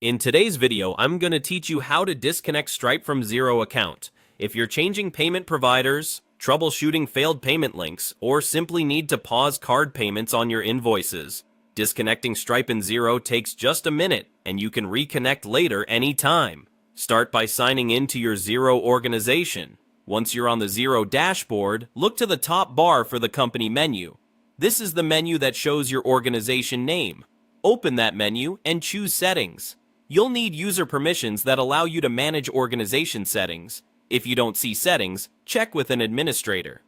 In today's video, I'm going to teach you how to disconnect Stripe from Xero account. If you're changing payment providers, troubleshooting failed payment links, or simply need to pause card payments on your invoices, disconnecting Stripe and Xero takes just a minute, and you can reconnect later anytime. Start by signing in to your Xero organization. Once you're on the Xero dashboard, look to the top bar for the company menu. This is the menu that shows your organization name. Open that menu and choose Settings. You'll need user permissions that allow you to manage organization settings. If you don't see settings, check with an administrator.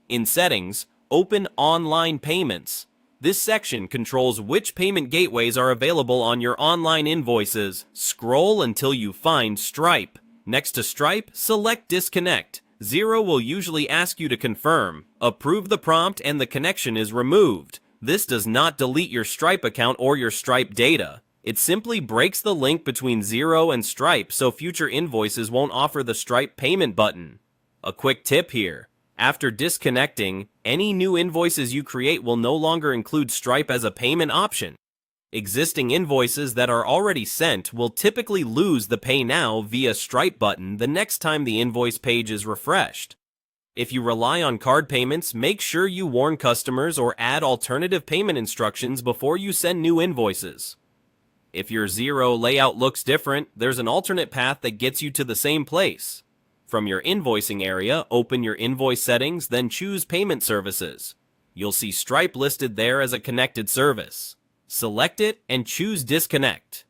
In Settings, open Online Payments. This section controls which payment gateways are available on your online invoices. Scroll until you find Stripe. Next to Stripe, select Disconnect. Xero will usually ask you to confirm. Approve the prompt and the connection is removed. This does not delete your Stripe account or your Stripe data. It simply breaks the link between Xero and Stripe so future invoices won't offer the Stripe payment button. A quick tip here. After disconnecting, any new invoices you create will no longer include Stripe as a payment option. Existing invoices that are already sent will typically lose the Pay Now via Stripe button the next time the invoice page is refreshed. If you rely on card payments, make sure you warn customers or add alternative payment instructions before you send new invoices. If your Xero layout looks different, there's an alternate path that gets you to the same place. From your invoicing area, open your invoice settings, then choose Payment Services. You'll see Stripe listed there as a connected service. Select it and choose Disconnect.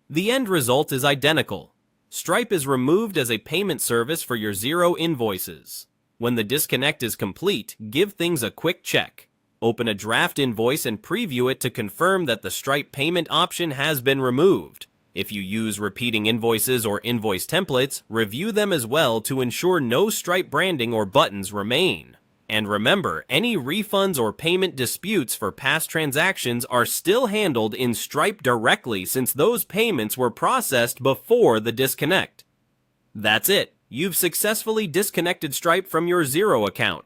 The end result is identical. Stripe is removed as a payment service for your Xero invoices. When the disconnect is complete, give things a quick check. Open a draft invoice and preview it to confirm that the Stripe payment option has been removed. If you use repeating invoices or invoice templates, review them as well to ensure no Stripe branding or buttons remain. And remember, any refunds or payment disputes for past transactions are still handled in Stripe directly since those payments were processed before the disconnect. That's it. You've successfully disconnected Stripe from your Xero account.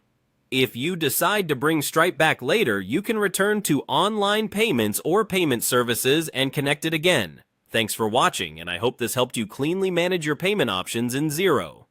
If you decide to bring Stripe back later, you can return to online payments or payment services and connect it again. Thanks for watching, and I hope this helped you cleanly manage your payment options in Xero.